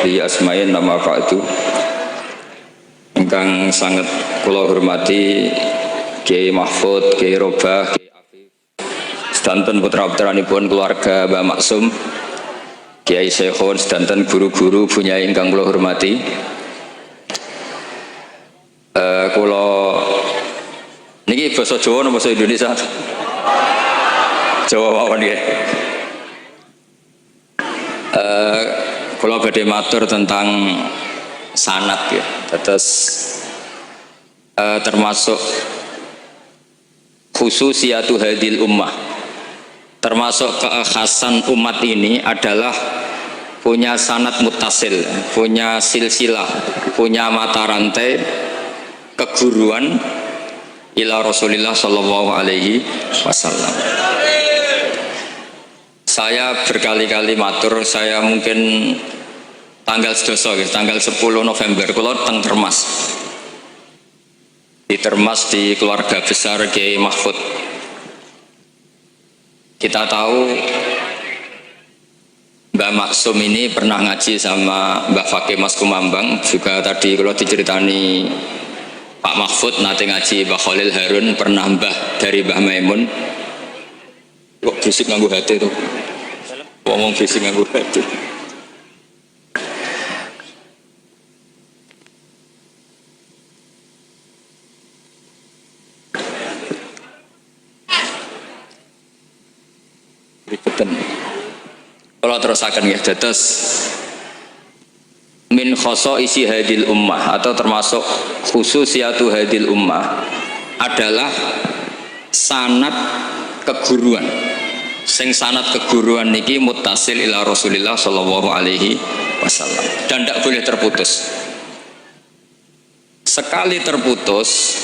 sahbihi asma'in nama ba'du. Ingkang sangat kula hormati Kiai Mahfud, Kiai Robah, Kiai Afif, sedanten putra-putranipun keluarga Mbah Maksum, Kiai Syekhun, sedanten guru-guru bunyai ingkang kula hormati. Kula niki basa Jawa napa basa Indonesia? Jawa mawon nggih. Kula badhe matur tentang sanad ya. Terus termasuk khususiyatu hadil ummah, termasuk kekhasan umat ini adalah punya sanad muttasil, punya silsilah, punya mata rantai keguruan ila Rasulillah sallallahu alaihi wasallam. Saya berkali-kali matur, saya mungkin tanggal sedoso, tanggal 10 November kula teng Termas. Di Termas di keluarga besar Kiai Mahfud. Kita tahu Mbah Maksum ini pernah ngaji sama Mbah Fakih Mas Kumambang, juga tadi kalau diceritani Pak Mahfud nanti ngaji Mbah Khalil Harun, pernah Mbah dari Mbah Maimun. Kok bisik nganggo hati tuh, ngomong bisik nganggo hati. Kalau terusakan ya, terus min khosoisi hadil ummah atau termasuk khususiyatu hadil ummah adalah sanad keguruan. Sing sanad keguruan niki muttasil ila Rasulillah sallallahu alaihi wasallam dan tidak boleh terputus. Sekali terputus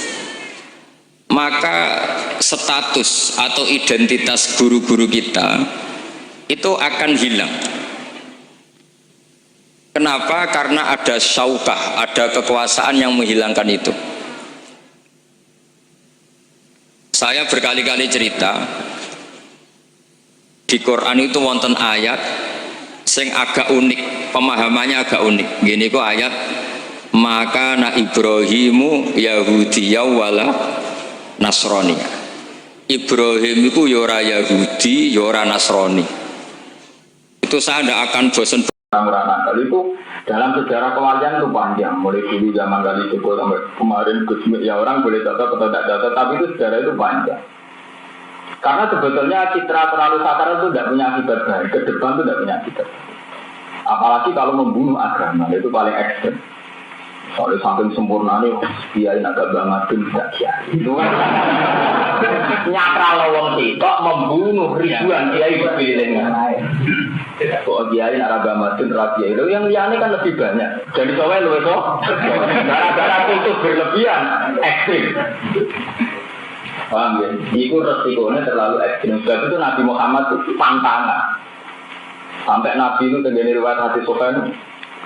maka status atau identitas guru-guru kita itu akan hilang. Kenapa? Karena ada syaukah, ada kekuasaan yang menghilangkan itu. Saya berkali-kali cerita di Quran itu wonten ayat sing agak unik, pemahamannya agak unik. Gini kok ayat, maka na Ibrahimu Yahudiyya wala Nasrani. Ibrahim itu yora Yahudi, yora Nasrani. Itu saya tidak akan bosan orang nakal. Itu dalam sejarah kewalian itu panjang, mulai dulu zaman kali Joko sampai kemarin Gusmi, ya orang boleh catat atau tidak catat, tapi itu sejarah itu panjang. Karena sebetulnya citra terlalu sakar itu tidak punya akibat baik, ke depan itu tidak punya akibat. Apalagi kalau membunuh agama, itu paling ekstrem. Soalnya saking sempurna nih, kiai agak banget tidak kiai. Itu kan nyakra lawang sitok membunuh ribuan kiai berpilihan lain. Kok kiai agama itu rakyat itu yang liane kan lebih banyak. Jadi soalnya lu itu gara-gara kultus berlebihan ekstrim. Paham ya? Itu resikonya terlalu ekstrim. Sebab itu Nabi Muhammad itu pantangan. Sampai Nabi itu terjadi riwayat hadis Sufyan.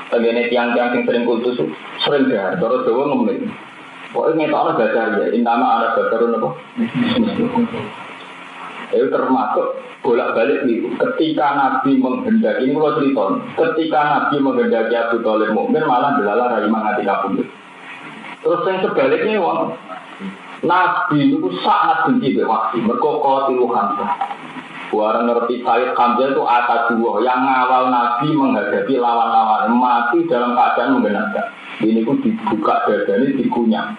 Tegene tiang-tiang yang sering kultus sering dahar, terus Jawa ngomong. Pokoknya ngetokno gadar ya, intama ana gadarun apa? Itu termasuk bolak-balik nih. Ketika Nabi menghendaki, ini kalau cerita, ketika Nabi menghendaki Abu Thalib mukmin malah delala rai mangati kabundut. Terus yang sebaliknya wong Nabi itu sangat benci be wahsi, mergo qatilu Hamzah. Buat ngerti Sayyid Hamzah itu atas dua yang ngawal Nabi menghadapi lawan-lawan mati dalam keadaan menggenaskan. Ini pun dibuka dadanya dikunyah.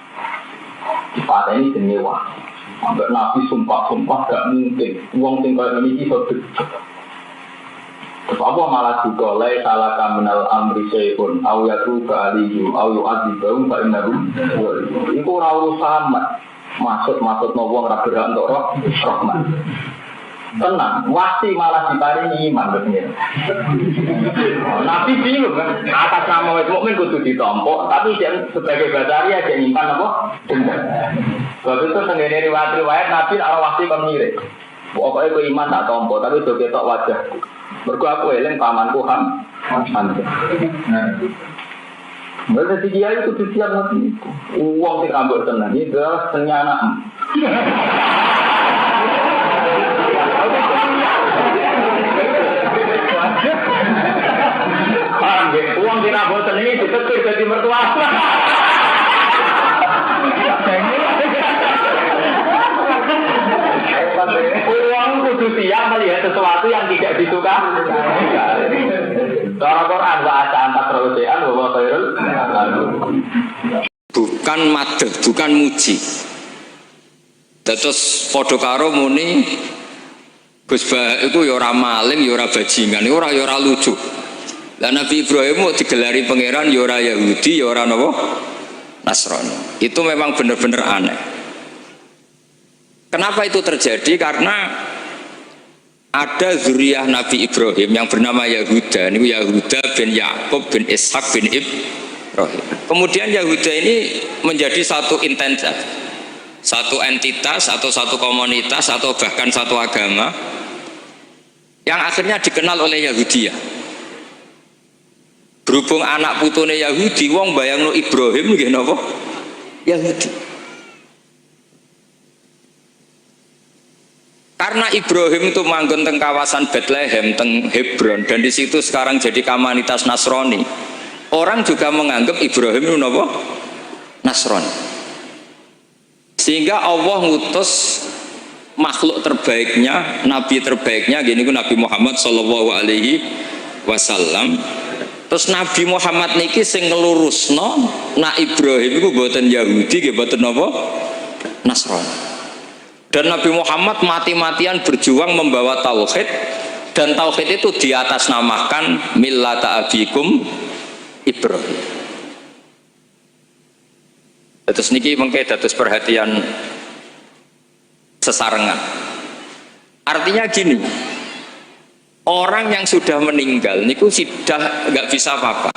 Dipateni jenyewa. Sampai Nabi sumpah-sumpah gak mungkin. Uang tinggal ini bisa berjaya. Terus apa malah juga lai salah kaminal amri syai'un au yatu ka'alihim au yu'adzibahum fa'innarum itu rawuh sama. Maksud nawang ragerak untuk rahmat. Tenang, wasi malah diparingi iman betulnya. Nabi bingung kan, atas nama wis mukmin kudu ditompok, tapi sebagai basaria dia nyimpan apa? Dendam. Sebab itu tenggene riwayat Nabi arah wasi kon mirip. Pokoke kowe iman tak tompo, tapi do ketok wajah. Mergo aku eling pamanku Hamzah. Mereka dia itu siap mati. Uang sing ambek tenan iki adalah senyana. Paham ya? Wong dina boten iki ditetir dadi mertua. Uang kudu siap melihat sesuatu yang tidak disuka. Cara Quran wa asa antak rosean wa khairul. Bukan madhep, bukan muji. Terus padha karo muni Gus Bah iku ya ora maling, ya ora bajingan, ya ora lucu. Lah Nabi Ibrahim mau digelari pangeran ya ora Yahudi, ya ora napa? Nasrani. Itu memang benar-benar aneh. Kenapa itu terjadi? Karena ada zuriyah Nabi Ibrahim yang bernama Yahuda. Ini Yahuda bin Yakub bin Ishak bin Ibrahim. Kemudian Yahuda ini menjadi satu entitas, satu entitas atau satu komunitas atau bahkan satu agama yang akhirnya dikenal oleh Yahudiyah. Berhubung anak putune Yahudi, wong bayangno Ibrahim nggih napa? Yahudi. Karena Ibrahim itu manggon teng kawasan Bethlehem, teng Hebron, dan di situ sekarang jadi komunitas Nasrani. Orang juga menganggap Ibrahim itu napa? Nasrani. Sehingga Allah ngutus makhluk terbaiknya, nabi terbaiknya, gini ku Nabi Muhammad sallallahu alaihi wasallam. Terus Nabi Muhammad niki sing ngelurusno nak Ibrahim iku boten Yahudi, nggih boten napa? Nasrani. Dan Nabi Muhammad mati-matian berjuang membawa tauhid, dan tauhid itu diatasnamakan millata abikum Ibrahim. Terus niki mengke dados perhatian sesarengan. Artinya gini, orang yang sudah meninggal niku sudah nggak bisa apa-apa.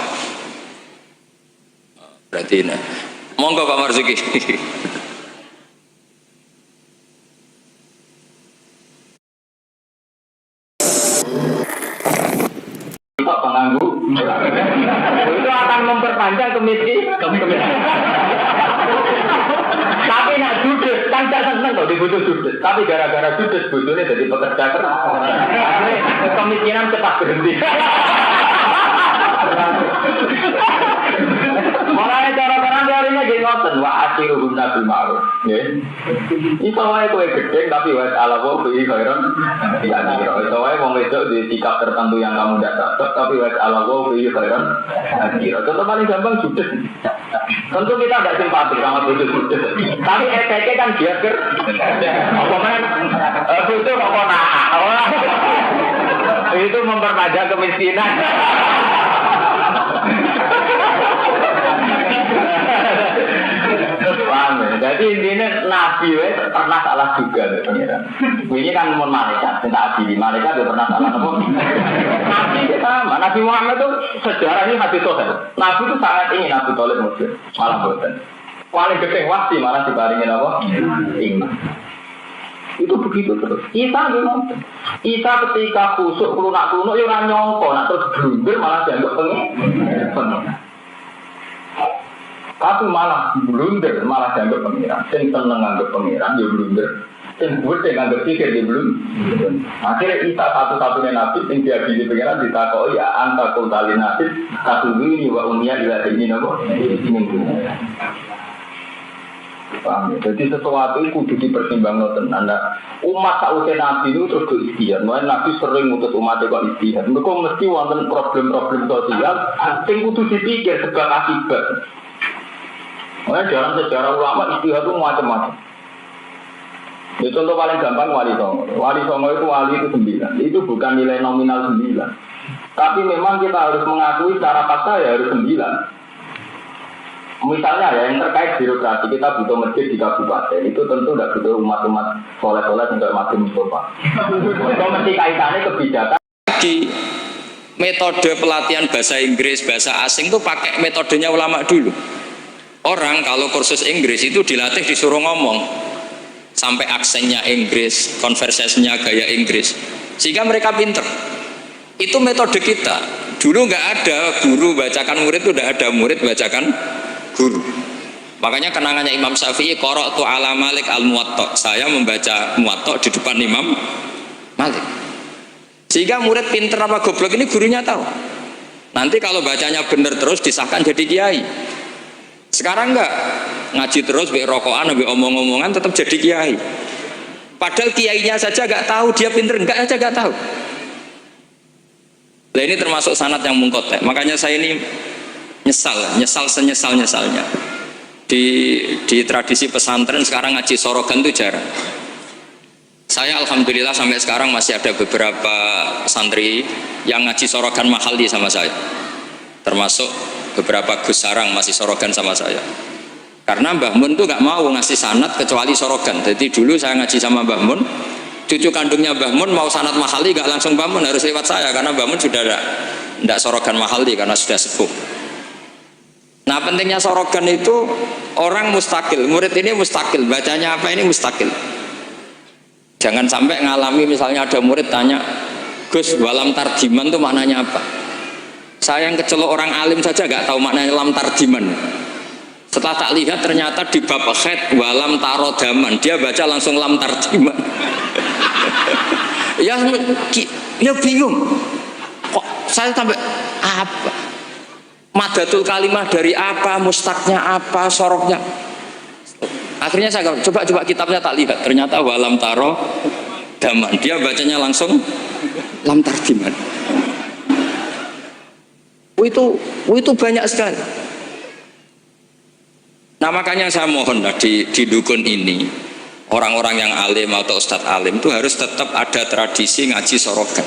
Berarti ini, monggo Pak Marzuki. Penganggu itu akan memperpanjang kemiskinan. Tapi nak judes kan tidak seneng kok dibutuh judes. Tapi gara-gara judes butuhnya jadi pekerja keras. Kemiskinan cepat berhenti. Mulai cara-cara teorinya gini ngoten, wa asiruhum nabil ma'ruf. Iso wae kowe gedhe tapi wa ala wa bi khairan ya kira. Iso wae wong wedok di sikap tertentu yang kamu tidak cocok tapi wa ala wa bi khairan ya kira. Contoh paling gampang judes. Tentu kita tidak simpati sama judes. Tapi efeknya kan biar apa men butuh apa nah. Itu memperpanjang kemiskinan. Jadi intinya Nabi pernah salah juga pengiran. Ini kan mohon malaikat, tidak adili malaikat dia pernah salah apa? Nabi sama, Nabi Muhammad itu sejarahnya hadis sahih. Nabi itu sangat ingin Abu Thalib muslim, malah boten. Paling gede wasi malah dibaringin apa? Iman. Itu begitu terus. Isa gimana? Isa ketika kusuk kelunak-kelunak ya orang nyongko, nak terus blunder malah dianggap pengen. Tapi malah blunder, malah dianggap pengiran. Yang seneng anggap pengiran, ya blunder. Yang buat yang anggap pikir, dia blunder. Akhirnya Isa satu-satunya nabi yang diadili pengiran ditakoi ya anta kultali nabi satu ini wa umiyah ila ini nabo ini. Paham ya? Jadi sesuatu itu kudu dipertimbangkan tenan. Umat sausé Nabi itu terus istiad. Mulai Nabi sering ngutus umatnya kok istiad. Mereka mesti wonten problem-problem sosial sing kudu dipikir sebab akibat. Mulai dalam sejarah ulama istiad itu macam-macam. Ya, contoh paling gampang Wali Songo. Wali Songo itu wali itu 9. Itu bukan nilai nominal 9. Tapi memang kita harus mengakui secara fakta ya harus 9. Misalnya ya yang terkait birokrasi, kita butuh masjid di kabupaten, itu tentu tidak butuh umat-umat soleh-soleh sampai masjid Mustafa. Itu mesti kaitannya kebijakan. Metode pelatihan bahasa Inggris, bahasa asing itu pakai metodenya ulama dulu. Orang kalau kursus Inggris itu dilatih disuruh ngomong sampai aksennya Inggris, konversasinya gaya Inggris, sehingga mereka pinter. Itu metode kita. Dulu nggak ada guru bacakan murid, itu udah ada murid bacakan guru. Makanya kenangannya Imam Syafi'i, qara'tu ala Malik al-Muwatta. Saya membaca Muwatta di depan Imam Malik. Sehingga murid pinter apa goblok ini gurunya tahu. Nanti kalau bacanya bener terus disahkan jadi kiai. Sekarang enggak, ngaji terus, be rokokan, be omong-omongan tetap jadi kiai. Padahal kiainya saja enggak tahu dia pinter, enggak tahu. Nah ini termasuk sanad yang mungkot ya. Makanya saya ini nyesal senyesal-nyesalnya. Di tradisi pesantren sekarang ngaji sorogan itu jarang. Saya alhamdulillah sampai sekarang masih ada beberapa santri yang ngaji sorogan mahali sama saya. Termasuk beberapa Gus Sarang masih sorogan sama saya. Karena Mbah Mun tuh gak mau ngasih sanad kecuali sorogan. Jadi dulu saya ngaji sama Mbah Mun, cucu kandungnya Mbah Mun mau sanad mahali gak langsung Mbah Mun, harus lewat saya karena Mbah Mun sudah tidak sorogan mahali karena sudah sepuh. Nah pentingnya sorogan itu orang mustakil, murid ini mustakil, bacanya apa ini mustakil. Jangan sampai ngalami misalnya ada murid tanya, Gus walam tarjiman itu maknanya apa? Saya yang kecelok orang alim saja gak tahu maknanya lam tarjiman. Setelah tak lihat ternyata di bab khed walam tarodaman dia baca langsung lam tarjiman. ya bingung. Kok saya sampai apa? Madatul kalimah dari apa, mustaknya apa, soroknya. Akhirnya saya coba kitabnya tak lihat, ternyata walam taro daman. Dia bacanya langsung lam tarjiman. Itu banyak sekali. Nah makanya saya mohon di dukun ini orang-orang yang alim atau ustadz alim itu harus tetap ada tradisi ngaji sorogan,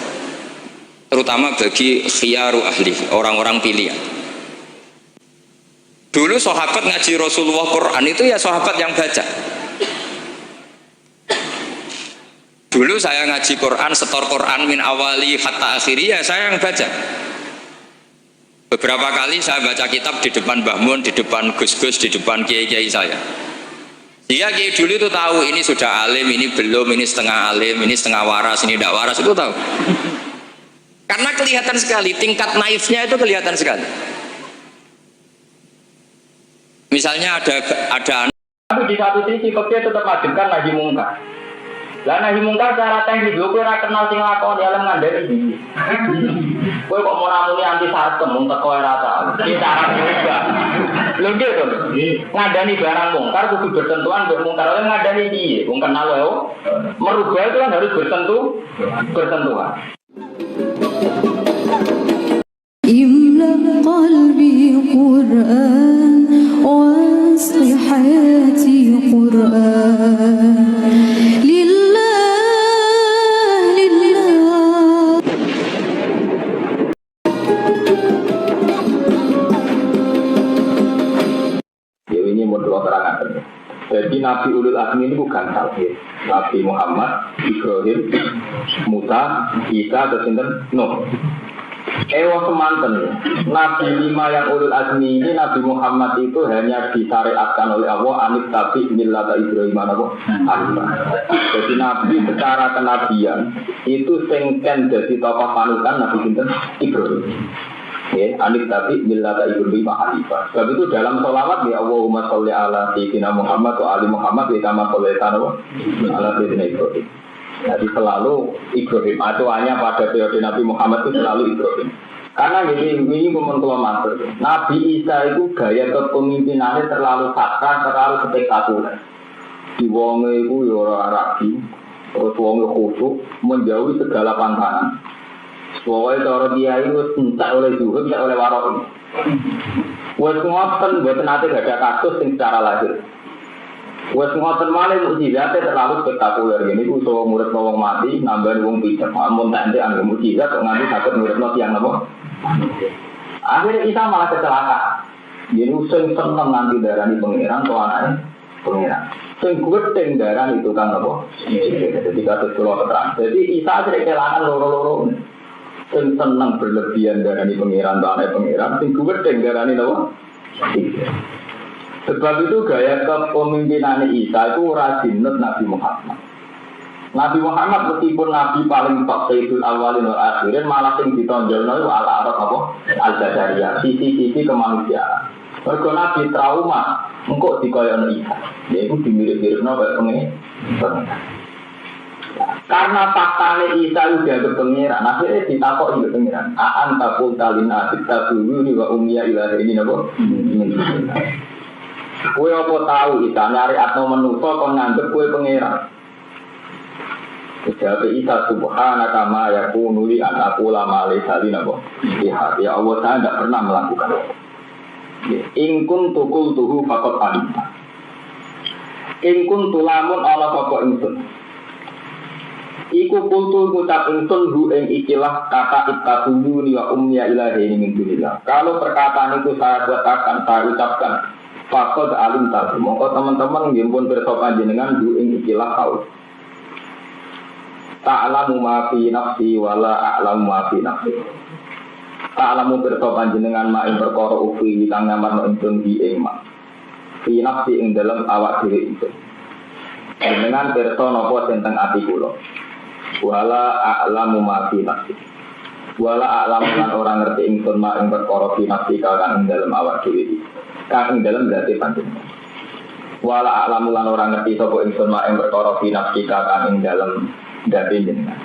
terutama bagi khiyaru ahli, orang-orang pilihan. Dulu sahabat ngaji Rasulullah Quran itu ya sahabat yang baca. Dulu saya ngaji Quran, setor Quran min awali hatta akhiri ya saya yang baca. Beberapa kali saya baca kitab di depan Mbah Mun, di depan Gus-Gus, di depan kiai-kiai saya. Dia kiai dulu itu tahu ini sudah alim, ini belum, ini setengah alim, ini setengah waras, ini tidak waras, itu tahu. Karena kelihatan sekali, tingkat naifnya itu kelihatan sekali. Misalnya ada tapi di satu sisi kok dia tetap wajibkan nahi mungkar. Lah nahi mungkar cara teknis lho kowe ora kenal sing lakon ya lan ngandani iki. Kowe kok mau namuni anti sarkem mung teko ora tau. Iki cara juga. Lho nggih to. Ngandani barang mungkar kudu bersentuhan mbek mungkar oleh ngandani piye? Wong kenal wae. Merubah itu kan harus bersentuhan. املأ قلبي قرآن واسق حياتي قرآن لله Ya ini mau dua terangkan. Jadi Nabi Ulul Azmi ini bukan salih. Nabi Muhammad, Ibrahim, Musa, Isa, atau Nuh. Semanten, Nabi 5 yang Ulul Azmi ini Nabi Muhammad itu hanya disyariatkan oleh Allah anit tabi millata Ibrahim Hanifah. Jadi Nabi secara kenabian itu sengken jadi tokoh panutan Nabi sinten Ibrahim. Ya, anit tabi millata Ibrahim Hanifah. Sebab itu dalam sholawat ya Allahumma sholli ala sayyidina Muhammad wa ali Muhammad wa kama shallaita ala sayyidina Ibrahim. Jadi selalu Ibrahim atuannya pada periode Nabi Muhammad itu selalu Ibrahim. Karena ini mengentulah Nabi Isa itu gaya kepemimpinannya terlalu sakral, terlalu spektakuler. Di wonge itu ya ora rapi, terus wonge khusyuk menjauhi segala pantangan. Pokoknya cara dia itu entek oleh zuhud, entek oleh warok. Wes ngoten mboten nate gak ada kasus sing secara lahir. Wes ngoten malih mukjizate terlalu spektakuler. Ini ku iso murid wong mati, nambah wong picek, amun tak entek anggo mukjizat kok nganti saged muridno tiyang napa. Akhirnya Isa malah kecelakaan. Jadi sing seneng nganti darani pangeran to anake pangeran. Sing gedeng darani tukang napa? Jadi kados kula terang. Jadi Isa akhirnya kelangan loro-loro. Sing seneng berlebihan darani pangeran to anake pangeran, sing gedeng darani napa? Sebab itu gaya kepemimpinan Isa itu rajinut Nabi Muhammad. Nabi Muhammad meskipun Nabi paling top Sayyidul Awalin wal Akhirin malah yang ditonjolnya itu ala-ala apa? Al-Jadariyah, sisi-sisi kemanusiaan. Mergo Nabi trauma, engkau dikoyono Isa. Yaitu dimirip-miripnya kayak pengen. Karena faktanya Isa udah ke pengiran, akhirnya ditakok ke pengiran. Aan takul talina kita dulu nih wa umia ilahi ini nabo. Kue apa tahu Isa nyari atau menuso kon nganggep kue pengiran. Jadi Isa subhanaka ma yakunu li an aqula ma laysa li nabo. Ya Allah, saya tidak pernah melakukan itu. In kuntu qultuhu faqad alimta. In kuntu lamun ala sapa ingsun. Iku kultu ngucap ingsun hu ing ikilah kata ittaqulu wa umya ilahi min dunillah. Kalau perkataan itu saya katakan, saya ucapkan, faqad alimta. Monggo teman-teman nggih pun pirsa panjenengan hu ing ikilah tahu. Ta'lamu ma fi nafsi wa la a'lamu ma fi nafsi. Ta'lamu pirsa panjenengan ma ing perkara ufi kang nyaman ingsun di ing ma. Fi nafsi ing dalam awak dhewe ingsun. Dengan pirsa napa tentang ati kula. Wala a'lamu ma fi nafsi. Wala a'lamu lan orang ngerti ingsun ma ing perkara fi nafsi kang ing dalam awak dhewe iki. Kang ing dalam berarti panjenengan. Wala a'lamu lan orang ngerti sapa ingsun ma ing perkara fi nafsi kang ing dalam berarti jenengan.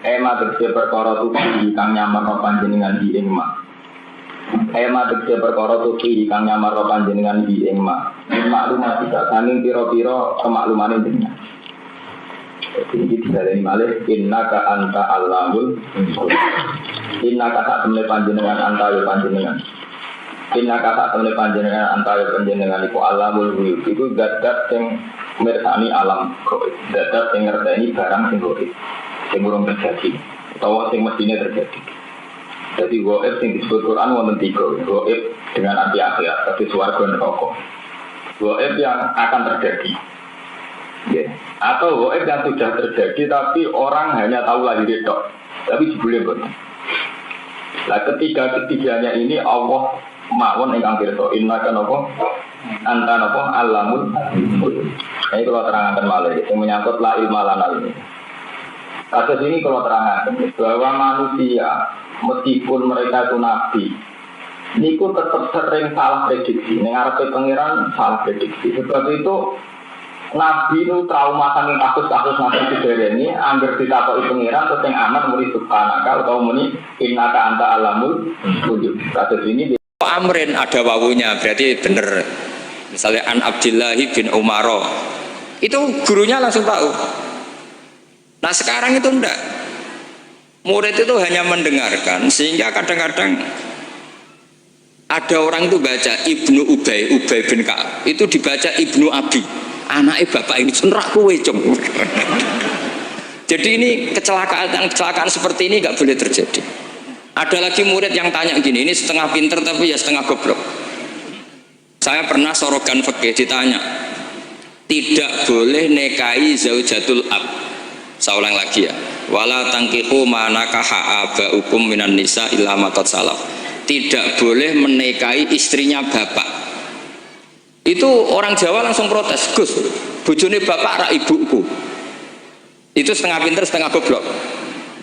Ema tegese perkara tuki kang nyamar panjenengan di ing ma. Ema tegese perkara tuki kang nyamar panjenengan di ing ma. Maklumat tidak saking pira-pira kemakluman jenengan. Jadi disaleni malih innaka anta allamul ghuyub. Innaka sak temne panjenengan anta ya panjenengan. Innaka sak temne panjenengan anta ya panjenengan iku allamul ghuyub. Iku zat-zat sing mirsani alam gaib. Zat-zat sing ngerteni barang sing gaib. Sing urung terjadi utawa sing mestine terjadi. Jadi gaib sing disebut Quran wonten 3. Gaib dengan arti akhirat, seperti swarga neraka. Gaib yang akan terjadi. Yeah. Atau gaib yang sudah terjadi tapi orang hanya tahu lahir itu, tapi jebule boten. Lah ketiganya ini Allah mawon ingkang pirsa inna kanapa anta napa alamul ghuyub. Ini kalau terangkan malih yang menyangkut la ilma lana ini. Kasus ini kalau terangkan bahwa manusia meskipun mereka itu nabi, niku tetap sering salah prediksi. Ning arepe pangeran salah prediksi. Sebab itu Nabi itu trauma saking kasus-kasus nabi ini, angger ditakoki pangeran terus yang aman muni subhanaka atau muni innaka anta alamul ghuyub. Kasus ini Amrin ada wawunya berarti bener. Misalnya An Abdillahi bin Umar itu gurunya langsung tahu. Nah sekarang itu enggak. Murid itu hanya mendengarkan sehingga kadang-kadang ada orang itu baca Ibnu Ubay bin Ka'ab itu dibaca Ibnu Abi. Anaknya bapak ini senrak kue cung. Jadi ini kecelakaan seperti ini nggak boleh terjadi. Ada lagi murid yang tanya gini, ini setengah pinter tapi ya setengah goblok. Saya pernah sorogan fikih ditanya, tidak boleh nikahi zaujatul ab. Saya ulang lagi ya. Wala tangkihu manakaha abaukum minan nisa illa ma qad salaf. Tidak boleh menikahi istrinya bapak. Itu orang Jawa langsung protes, Gus, bojone bapak rak ibuku. Itu setengah pinter, setengah goblok.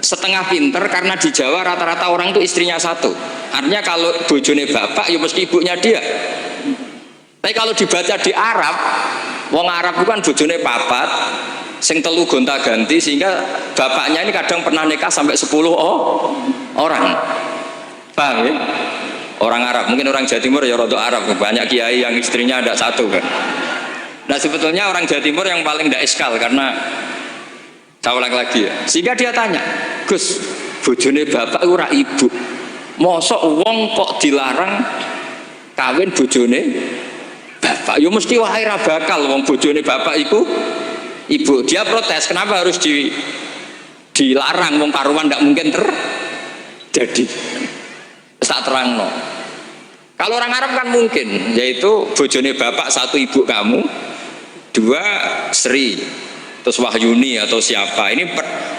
Setengah pinter karena di Jawa rata-rata orang itu istrinya satu. Artinya kalau bojone bapak, ya mesti ibunya dia. Tapi kalau dibaca di Arab, wong Arab itu kan bojone papat, sing telu gonta-ganti sehingga bapaknya ini kadang pernah nikah sampai 10 orang. Paham ya? Orang Arab, mungkin orang Jawa Timur ya rodok Arab, banyak kiai yang istrinya ada satu kan. Nah sebetulnya orang Jawa Timur yang paling tidak eskal karena saya ulang lagi ya. Sehingga dia tanya, Gus, bojone bapak ora ibu, mosok wong kok dilarang kawin bojone bapak? Yo mesti wae ra bakal wong bojone bapak iku ibu. Dia protes, kenapa harus dilarang wong karuan tidak mungkin terjadi. Tak terang no. Kalau orang Arab kan mungkin, yaitu bojone bapak satu ibu kamu, dua Sri, terus Wahyuni atau siapa. Ini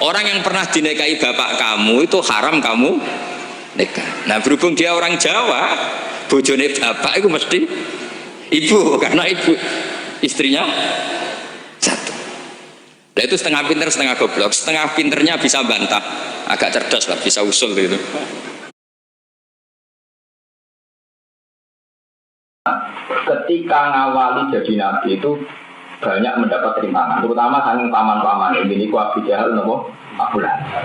orang yang pernah dinikahi bapak kamu itu haram kamu nikah. Nah berhubung dia orang Jawa, bojone bapak itu mesti ibu karena ibu istrinya satu. Nah itu setengah pinter setengah goblok. Setengah pinternya bisa bantah, agak cerdas lah, bisa usul gitu. Ketika ngawali jadi nabi itu banyak mendapat rintangan, terutama saking paman-paman. Ini ku Abu Jahal nopo Abu Lahab.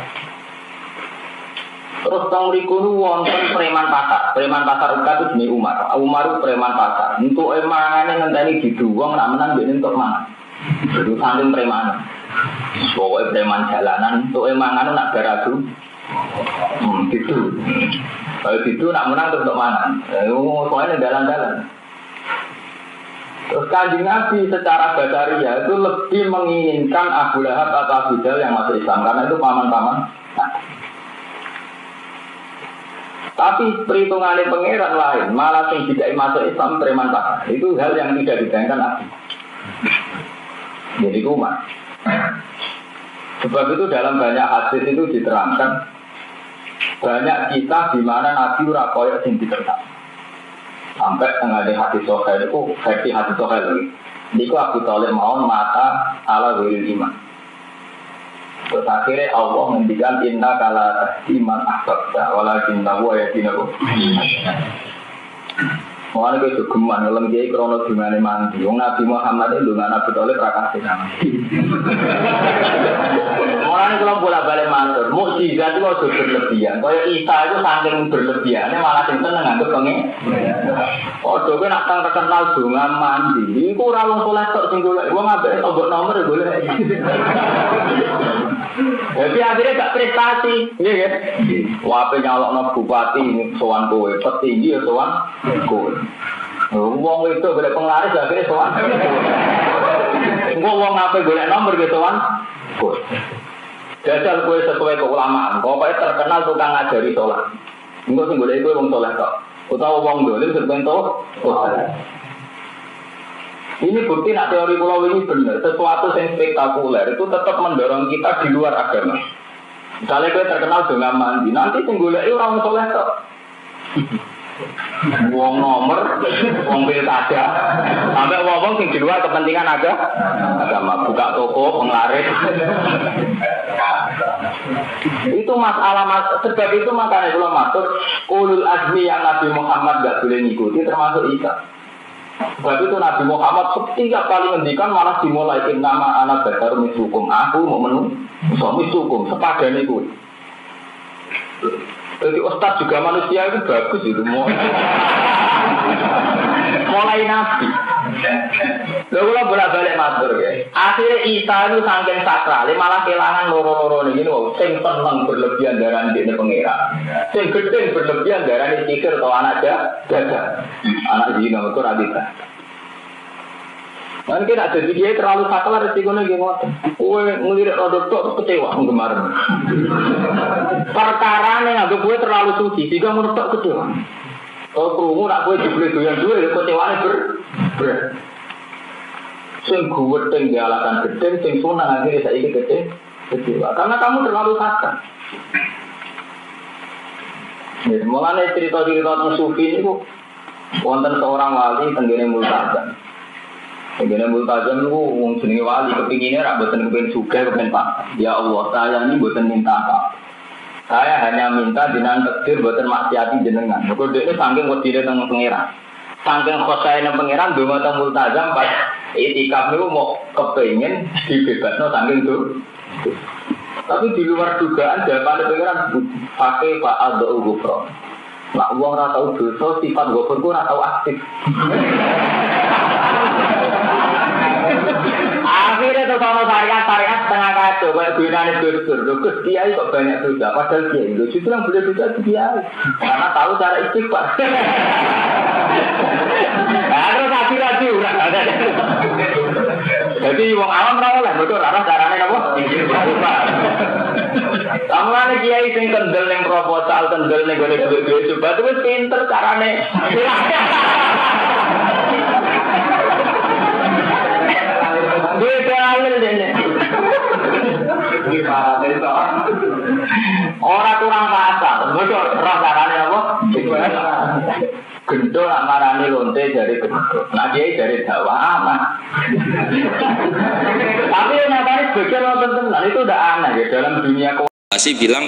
Terus teng mriku nu wonten preman pasar uga itu jenenge Umar. Umar itu preman pasar. Untuk emangane ngenteni diduwong nak menang dene entuk mangan. Itu saking preman. Pokoknya preman jalanan untuk emangan nak garadu. Gitu. Kalau gitu nak menang terus untuk mangan. Soalnya dalan-dalan. Terus Kanjeng Nabi secara basaria itu lebih menginginkan Abu Lahab atau Abu Jahal yang masuk Islam karena itu paman-paman. Tapi perhitungannya pangeran lain, malah yang tidak masuk Islam preman pasar. Itu hal yang tidak dibayangkan Nabi. Jadi Umar. Sebab itu dalam banyak hadis itu diterangkan banyak kisah di mana Nabi ora koyo sing diterang. Sampai tengah di hadis Sahih itu versi hadis Sahih lagi. Niku Abu Thalib mau mata ala wiril iman. Terus akhirnya Allah mendikan inna kala iman ahbabta walakin tahu ayatinahu. Mulane kowe geman ngelem kiai krana dungane mandi. Wong Nabi Muhammad itu dungan Abu Thalib ra kasih sama. Mulane kula bolak-balik matur, mukjizat itu aja berlebihan. Kaya Isa itu saking berlebihannya malah sing seneng anggap pengen. Padha kowe nak kang terkenal dungan mandi. Iku ora wong saleh tok sing golek. Wong ambek tombok nomor golek. Jadi akhirnya gak prestasi, iya kan? Wape nyalokno bupati sowan kowe, petinggi ya sowan kowe. Wong itu golek penglaris akhirnya sowan. Wong ape golek nomor ge sowan kowe. Jajal kowe sesuai keulamaan, pokoknya terkenal tukang ngajari sholat. Engko sing golek kowe wong saleh kok. Utawa wong dolim sebentuk ini bukti nak teori pulau ini benar. Sesuatu yang spektakuler itu tetap mendorong kita di luar agama. Misalnya kita terkenal dengan mandi, nanti singgulnya itu orang soleh kok. Wong nomor, wong pilkada, sampai wong sing di luar kepentingan agama, buka toko, penglaris. Itu masalah sebab itu makanya kalau matur ulul azmi yang Nabi Muhammad gak boleh ngikuti termasuk Isa. Sebab itu Nabi Muhammad setiap kali ngendikan malah dimulai nama anak baru misukum. Aku mau menung, so misukum sepadan itu. Jadi ustaz juga manusia itu bagus itu mulai Nabi. Lalu kalau bolak-balik matur ya. Akhirnya Isa itu saking sakral, malah kehilangan loro-loro ini. Sing seneng berlebihan darah di pengira, sing gede berlebihan darah di tikir atau anak jaga, anak zina itu radita. Mungkin ada dia terlalu sakral resikonya gimana? Ngelirik rodok tok kecewa kemarin. Perkara nih nggak gue terlalu suci, jika menurut tok kecewa. Kalau kerungu nak gue dibeli doyan dua, itu kecewanya berat. Sing gue tinggi alasan gede, sing sunang akhirnya saya ikut kecewa. Karena kamu terlalu sakral. Mulanya cerita-cerita tentang sufi ini kok wonten seorang wali tenggine multazam. Tenggine multazam itu wong jenenge wali kepinginnya rak boten kepengin sugih kepengin Pak. Ya Allah, saya ini boten minta apa. Saya hanya minta jenengan takdir boten maksiati jenengan. Mergo dhekne saking wedine teng pangeran. Saking khosaine pangeran donga teng multazam pas itikaf niku mau kepengin dibebasno saking itu. Tapi di luar dugaan jawaban pangeran pakai Pak Adzau Gufron. Lah wong ora tau dosa sifat Gufron ku ora tau aktif. Akhirnya tuh kalau syariat setengah kacau kayak gunanya dur-dur. Terus kiai kok banyak dosa. Padahal kiai itu justru yang boleh dosa itu kiai. Karena tahu cara istighfar. Nah terus hati-hati udah. Jadi wong awam ora oleh betul arah carane apa? Istighfar. Samane kiai sing kendel ning proposal, kendel ning gone duit-duit coba terus pinter carane. Duit alil dene. Orang kurang pasar, betul. Roh carane apa? Gendol nak marani lonte dari gendol. Nah dia dari dakwah aman. Tapi yang nyatanya sebagian nonton tenan itu udah aneh ya dalam dunia masih bilang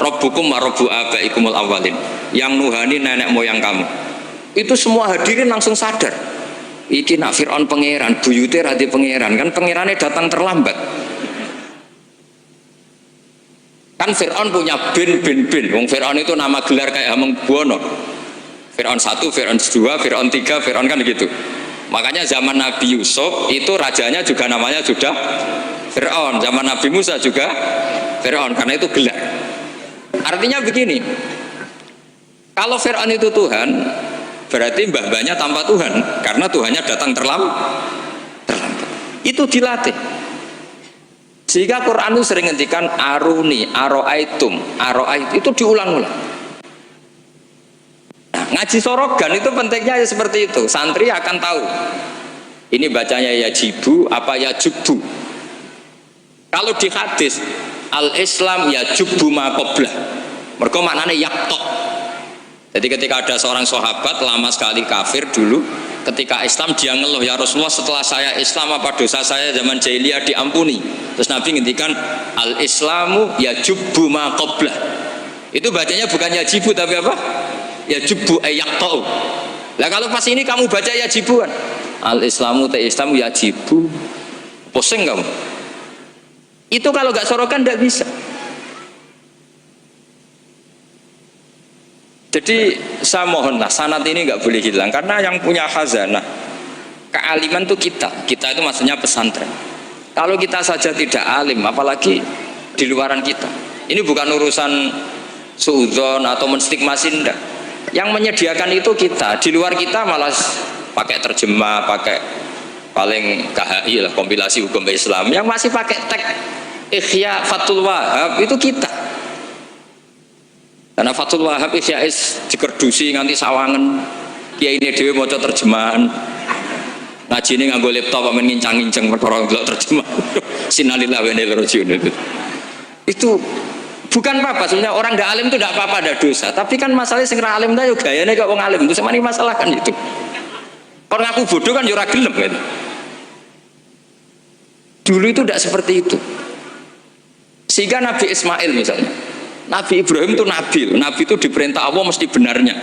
Rabbukum wa Rabbu abaikumul awalin, yang nuhani nenek moyang kamu. Itu semua hadirin langsung sadar. Iki nak Fir'aun pangeran, buyute ra di pangeran, kan pangerannya datang terlambat. Kan Fir'aun punya bin. Wong Fir'aun itu nama gelar kayak Hamengkubuwono. Fir'aun 1, Fir'aun 2, Fir'aun 3, Fir'aun kan gitu. Makanya zaman Nabi Yusuf itu rajanya juga namanya sudah Fir'aun. Zaman Nabi Musa juga Fir'aun, karena itu gelar. Artinya begini, kalau Fir'aun itu Tuhan, berarti mbah-mbahnya tanpa Tuhan, karena Tuhannya datang terlambat. Itu dilatih. Sehingga Quran itu sering ngendikan aruni, aroaitum, itu diulang-ulang. Nah, ngaji sorogan itu pentingnya ya seperti itu. Santri akan tahu. Ini bacanya yajibu apa yajubu. Kalau di hadis al-Islam yajubu ma qablah. Mergo maknane yaktok. Jadi ketika ada seorang sahabat lama sekali kafir dulu, ketika Islam dia ngeluh, ya Rasulullah setelah saya Islam apa dosa saya zaman jahiliyah diampuni. Terus Nabi ngendikan al-Islamu yajubu ma qablah. Itu bacanya bukan yajibu tapi apa? Yajubu ayaktau. Lah kalau pas ini kamu baca yajibuan, al-Islamu Islam yajibu, pusing kamu. Itu kalau nggak sorokan nggak bisa. Jadi saya mohonlah sanad ini nggak boleh hilang, karena yang punya khazanah kealiman itu kita itu maksudnya pesantren. Kalau kita saja tidak alim, apalagi di luaran kita. Ini bukan urusan suudzon atau menstigmasin, enggak. Yang menyediakan itu kita, di luar kita malah pakai terjemah, pakai paling KHI lah, kompilasi hukum Islam. Yang masih pakai teks Ihya Fathul Wahab itu kita. Karena Fathul Wahab Isya'is dikerdusi nganti sawangan, kiai ini dewe maca terjemahan, ngaji ini nganggo laptop amen ngincang-ngincang perkara ndelok terjemahan. Sinalillah wa inna ilaihi raji'un. Itu bukan apa-apa, sebenarnya orang nggak alim itu tidak apa-apa, ada dosa. Tapi kan masalahnya sing ra alim ta yo gayane kok wong alim, itu semani masalah kan itu. Orang aku bodoh kan yo ora gelem kan. Dulu itu tidak seperti itu. Sehingga Nabi Ismail misalnya, Nabi Ibrahim itu Nabi itu diperintah Allah mesti benarnya.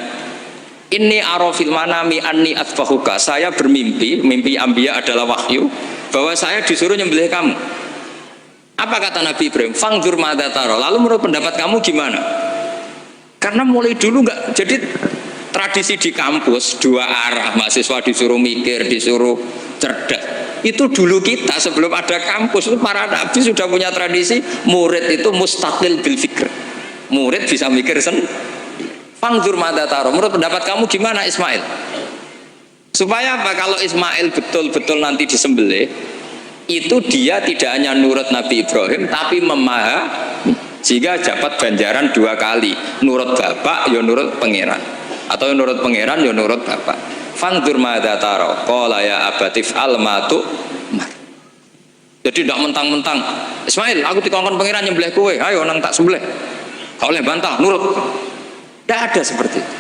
Inni arafil manami anni atfahuka. Saya bermimpi, mimpi anbiya adalah wahyu, bahwa saya disuruh nyembelih kamu. Apa kata Nabi Ibrahim? Fangdur madza tara. Lalu menurut pendapat kamu gimana? Karena mulai dulu enggak, jadi tradisi di kampus dua arah, mahasiswa disuruh mikir, disuruh cerdas. Itu dulu kita sebelum ada kampus itu para nabi sudah punya tradisi murid itu mustaqil bil fikr. Murid bisa mikir sendiri. Fangdur madza tara. Menurut pendapat kamu gimana Ismail? Supaya apa? Kalau Ismail betul-betul nanti disembelih, itu dia tidak hanya nurut Nabi Ibrahim tapi memahami, sehingga dapat ganjaran dua kali, nurut bapak ya nurut pangeran, atau nurut pangeran ya nurut bapak. Fangdur madza tara qala ya abatif almatu. Jadi tidak mentang-mentang Ismail aku dikongkon pangeran nyembelih kowe, ayo nang tak sembelih. Kau boleh bantah, nurut. Tidak ada seperti itu.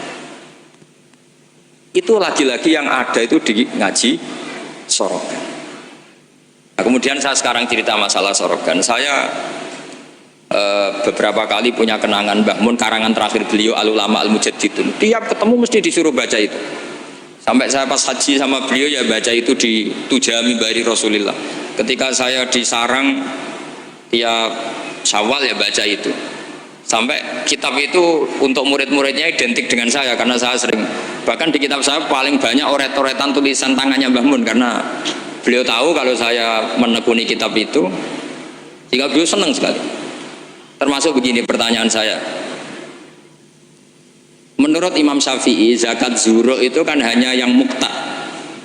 Itu lagi-lagi yang ada itu di ngaji sorogan. Nah, kemudian saya sekarang cerita masalah sorogan. Saya beberapa kali punya kenangan Mbah Mun, karangan terakhir beliau Al-Ulama Al-Mujaddidun. Tiap ketemu mesti disuruh baca itu. Sampai saya pas haji sama beliau ya baca itu di Tujami Bari Rasulillah. Ketika saya di Sarang tiap Syawal ya baca itu. Sampai kitab itu untuk murid-muridnya identik dengan saya, karena saya sering, bahkan di kitab saya paling banyak oret-oretan tulisan tangannya Mbah Mun, karena beliau tahu kalau saya menekuni kitab itu, sehingga beliau senang sekali. Termasuk begini pertanyaan saya, menurut Imam Syafi'i zakat zuhur itu kan hanya yang mukta,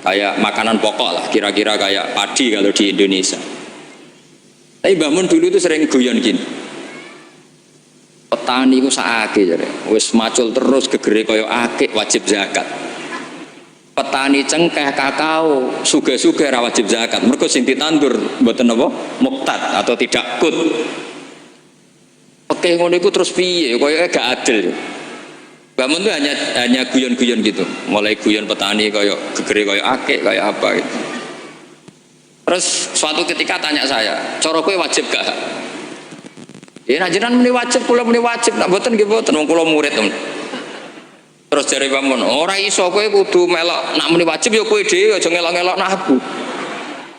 kayak makanan pokok lah, kira-kira kayak padi kalau di Indonesia. Tapi Mbah Mun dulu itu sering guyon gini, petani ku saake jare wis macul terus gegere kaya akik wajib zakat. Petani cengkeh kakao sugih-sugih ra wajib zakat, mergo sing ditandur mboten apa muktad atau tidak kut. Oke ngono iku terus piye kaya gak adil. Bangun itu hanya guyon-guyon gitu, mulai guyon petani kaya gegere kaya akik kaya apa gitu. Terus suatu ketika tanya saya, cara kowe wajib gak? Ya jenengan muni wajib, kula muni wajib, nak mboten nggih mboten, wong kula murid. Terus jare Imam Mun, ora iso kowe kudu melok nak muni wajib ya kowe dhewe aja ngelok-ngelok nak aku.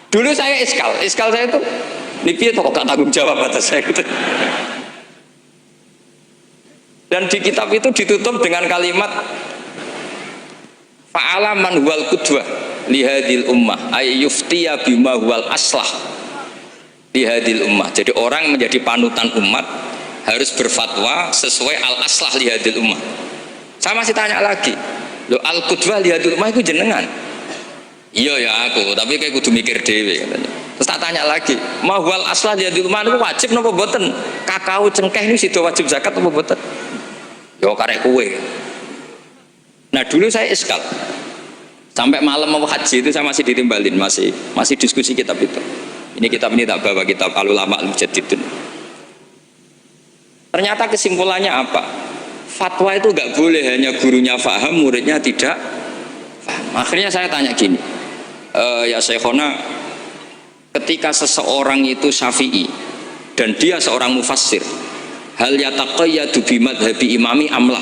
Dulu saya iskal saya itu niki kok gak tanggung jawab atas saya gitu. Dan di kitab itu ditutup dengan kalimat fa'ala man huwal qudwah li hadhil ummah ay yuftiya bima huwal aslah li hadhil ummah. Jadi orang menjadi panutan umat harus berfatwa sesuai al aslah li hadhil ummah. Saya masih tanya lagi, lo al qudwah li hadhil ummah itu jenengan? Iya ya aku, tapi kayak kudu mikir dhewe katanya. Terus tak tanya lagi, ma huwal aslah li hadhil ummah itu wajib napa mboten? Kakao cengkeh ini sido wajib zakat apa mboten? Yo karek kue. Nah dulu saya iskal sampai malam mau haji itu saya masih ditimbalin, masih diskusi kitab itu. Ini kitab ini tak bawa, kitab Al-Ulama Al-Mujaddidun. Ternyata kesimpulannya apa? Fatwa itu nggak boleh hanya gurunya faham, muridnya tidak paham. Akhirnya saya tanya gini, ya Syekhona, ketika seseorang itu syafi'i dan dia seorang mufassir, hal yataqayyadu bimadhabi imami amlah.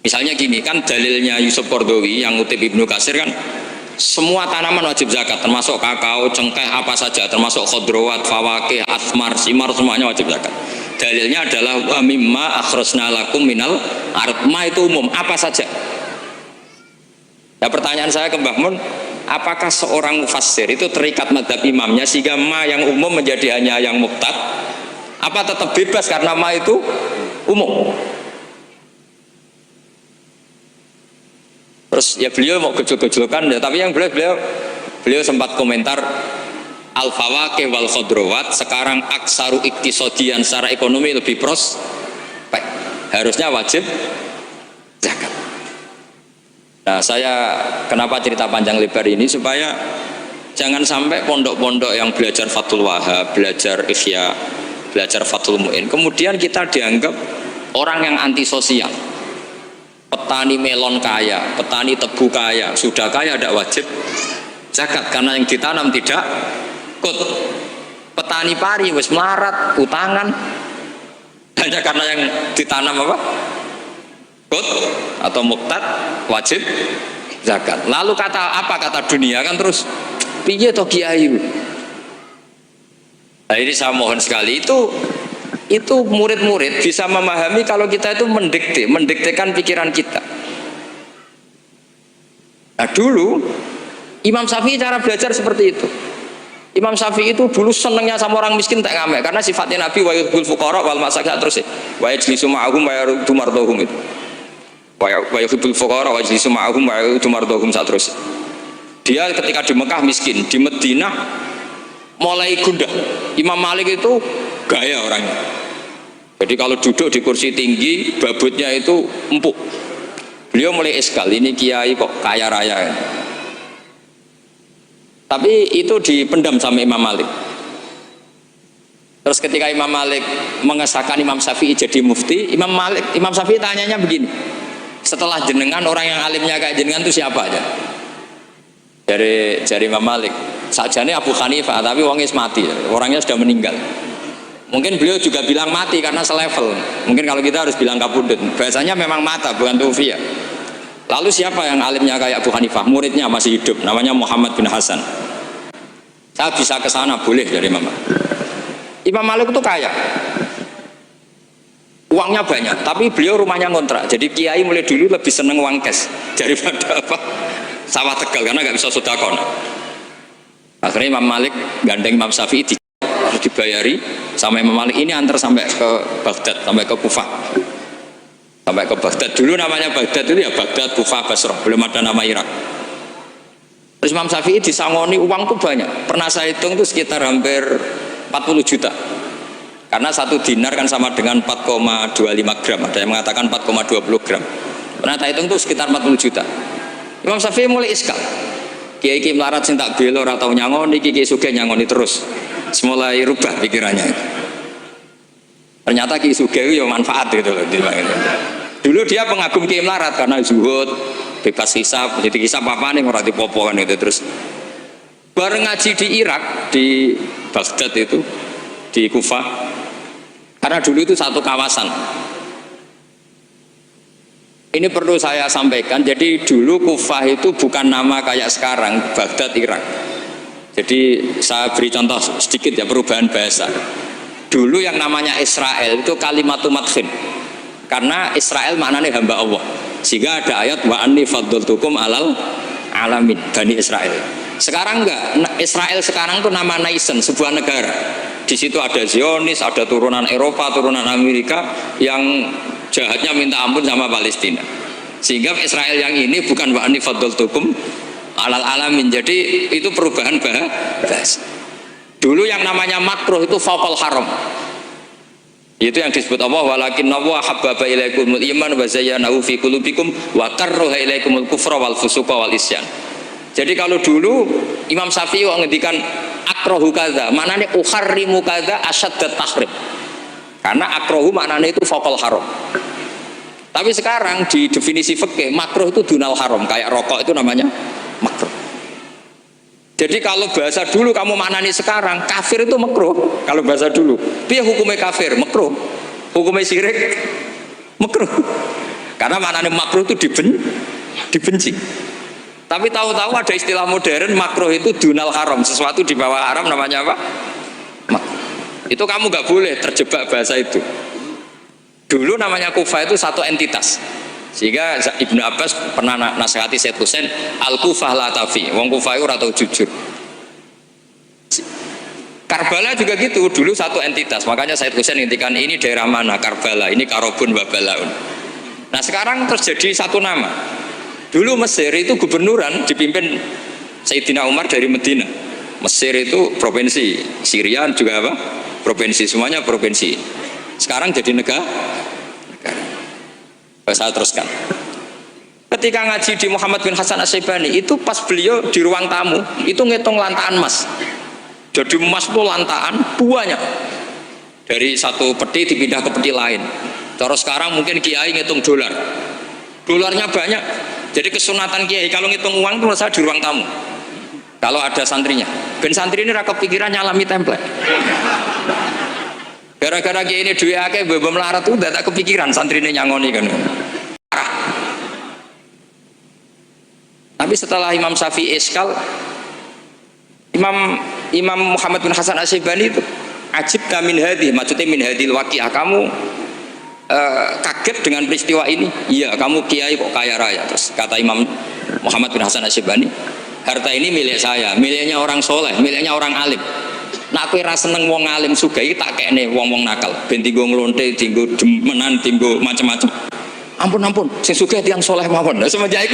Misalnya gini, kan dalilnya Yusuf Qaradawi yang ngutip Ibnu Katsir kan semua tanaman wajib zakat, termasuk kakao, cengkeh, apa saja, termasuk khodrowat, fawakih, asmar, simar, semuanya wajib zakat. Dalilnya adalah wa mimma akhrajna lakum minal ard. Ma itu umum, apa saja. Nah pertanyaan saya ke Mbah Mun, apakah seorang mufassir itu terikat madhab imamnya sehingga ma yang umum menjadi hanya yang muqtad? Apa tetap bebas karena ma itu umum? Terus ya beliau mau gejol-gejolkan ya, tapi yang beliau sempat komentar al-fawakih wal khodrowat sekarang aksaru iktisodian secara ekonomi lebih prospek, harusnya wajib zakat. Nah saya kenapa cerita panjang lebar ini supaya jangan sampai pondok-pondok yang belajar Fathul Wahab, belajar Ihya, belajar Fathul Mu'in, kemudian kita dianggap orang yang antisosial. Petani melon kaya, petani tebu kaya, sudah kaya tidak wajib zakat karena yang ditanam tidak kut. Petani pari wis melarat, utangan hanya karena yang ditanam apa? Kut atau muqtad wajib zakat. Lalu kata dunia kan terus piye to kiai. Nah ini saya mohon sekali itu murid-murid bisa memahami kalau kita itu mendiktekan pikiran kita. Nah dulu Imam Syafi'i cara belajar seperti itu. Imam Syafi'i itu dulu senengnya sama orang miskin tak ngamek karena sifatnya Nabi wa yuhibbul fuqara wal masakin terus wa yajlisu ma'ahum wa yarudu mardahum itu. Wa yuhibbul fuqara wa yajlisu ma'ahum wa yarudu mardahum terus. Dia ketika di Mekah miskin, di Madinah mulai gundah. Imam Malik itu gaya orangnya. Jadi kalau duduk di kursi tinggi, babutnya itu empuk. Beliau mulai iskal, ini kiai kok kaya raya. Tapi itu dipendam sama Imam Malik. Terus ketika Imam Malik mengesahkan Imam Syafi'i jadi mufti, Imam Syafi'i tanyanya begini, setelah jenengan orang yang alimnya kayak jenengan itu siapa aja? Dari Imam Malik, sajane Abu Hanifah, tapi orangnya mati, orangnya sudah meninggal. Mungkin beliau juga bilang mati karena selevel. Mungkin kalau kita harus bilang kabudut. Biasanya memang mata, bukan tufiya. Lalu siapa yang alimnya kayak Abu Hanifah? Muridnya masih hidup, namanya Muhammad bin Hasan. Saya bisa ke sana, boleh dari Mama. Imam Malik itu kaya, uangnya banyak, tapi beliau rumahnya ngontrak. Jadi kiai mulai dulu lebih seneng uang cash daripada apa sawah Tegal karena nggak bisa sedekah. Akhirnya Imam Malik gandeng Imam Syafi'i dibayari sama Imam Malik, ini antar sampai ke Baghdad, sampai ke Kufah, sampai ke Baghdad. Dulu namanya Baghdad itu ya Baghdad, Kufah, Basrah, belum ada nama Irak. Terus Imam Syafi'i disangoni uang tuh banyak, pernah saya hitung tuh sekitar hampir 40 juta karena satu dinar kan sama dengan 4,25 gram, ada yang mengatakan 4,20 gram. Pernah saya hitung tuh sekitar 40 juta. Imam Syafi'i mulai iskal, kiai-kiai melarat sing tak bela ora tau nyangoni, kiai sugih nyangoni terus. Mulai rubah pikirannya. Ternyata Ki Sugih ya manfaat gitu loh. Dulu dia pengagum Ki melarat karena zuhud, bebas hisab, jadi hisab apa nih orang dipopo kan itu. Terus bareng ngaji di Irak, di Baghdad itu, di Kufah, karena dulu itu satu kawasan. Ini perlu saya sampaikan. Jadi dulu Kufah itu bukan nama kayak sekarang Baghdad Irak. Jadi saya beri contoh sedikit ya perubahan bahasa. Dulu yang namanya Israel itu kalimatun madhin. Karena Israel maknanya hamba Allah. Sehingga ada ayat wa anni faddaltukum alal alamin Bani Israel. Sekarang enggak, Israel sekarang itu nama nation, sebuah negara. Di situ ada Zionis, ada turunan Eropa, turunan Amerika yang jahatnya minta ampun sama Palestina. Sehingga Israel yang ini bukan wa anni faddaltukum alal alamin. Jadi itu perubahan bahasa. Dulu yang namanya makruh itu faqal haram. Itu yang disebut Allah walakinna wa habbaba ilaikumul iman wa zayyanahu fi qulubikum wa karraha ilaikumul kufra wal fusuqa wal isyan. Jadi kalau dulu Imam Syafi'i ngendikan akrahu kadza, maknanya uharrimu kadza asyaddat tahrim. Karena akrahu maknanya itu faqal haram. Tapi sekarang di definisi fikih makruh itu dunal haram, kayak rokok itu namanya makruh. Jadi kalau bahasa dulu kamu maknani sekarang, kafir itu makruh. Kalau bahasa dulu, piye hukumnya kafir? Makruh. Hukumnya syirik? Makruh. Karena maknanya makruh itu dibenci. Tapi tahu-tahu ada istilah modern, makruh itu dunal haram, sesuatu di bawah haram namanya apa? Makruh. Itu kamu nggak boleh terjebak bahasa itu. Dulu namanya Kufah itu satu entitas. Sehingga Ibnu Abbas pernah nasihati Said Husain, al-Kufah la tafi, wong Kufah itu ora tau jujur. Karbala juga gitu, dulu satu entitas. Makanya Said Husain ngintikan ini daerah mana? Karbala, ini Karobun wa Balaun. Nah sekarang terjadi satu nama. Dulu Mesir itu gubernuran dipimpin Sayyidina Umar dari Medina. Mesir itu provinsi, Syria juga apa? Provinsi, semuanya provinsi. Sekarang jadi negara. Saya teruskan. Ketika ngaji di Muhammad bin Hasan Asy-Syaibani itu pas beliau di ruang tamu itu ngitung lantaan emas. Jadi emas itu lantaan banyak. Dari satu peti dipindah ke peti lain. Terus sekarang mungkin kiai ngitung dolar. Dolarnya banyak. Jadi kesunatan kiai kalau ngitung uang itu saya di ruang tamu. Kalau ada santrinya, ben santri ini raka pikiran nyalami template. Gara-gara kiai ini duwe akeh mbok melarat tuh tak kepikiran santri ini nyangoni kan. Tapi setelah Imam Syafi'i iskal, Imam Muhammad bin Hasan Asy-Syaibani itu ajib min hadhi, maksudnya min hadhil waqi'ah, kamu kaget dengan peristiwa ini. Iya, kamu kiai kok kaya raya. Terus kata Imam Muhammad bin Hasan Asy-Syaibani, harta ini milik saya, miliknya orang soleh, miliknya orang alim. Nah aku rasa seneng wong alim sugih tak kene wong-wong nakal, ben tinggo nglonte, tinggo demenan, tinggo macam-macam. Ampun, sing sugih tiyang soleh mawon. Nah, semenjak itu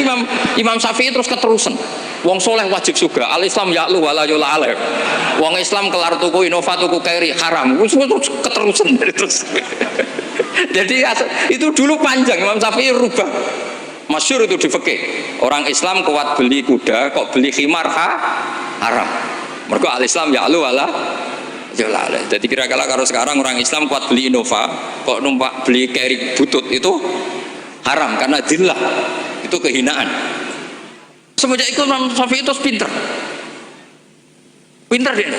Imam Syafi'i terus keterusan. Wong soleh wajib sugih. Al Islam ya'lu wala yula alaih. Wong Islam kelar tuku Innova tuku Kairi haram. Wis keterusan terus. Jadi itu dulu panjang, Imam Syafi'i rubah. Masyhur itu di fikih. Orang Islam kuat beli kuda, kok beli khimar haram. Mergo al-Islam ya'lu wala yula alaih. Jadi kira-kira kalau sekarang orang Islam kuat beli Innova, kok numpak beli Kairi butut itu haram karena dillah, itu kehinaan. Semenjak itu Imam Syafi'i itu pinter dia.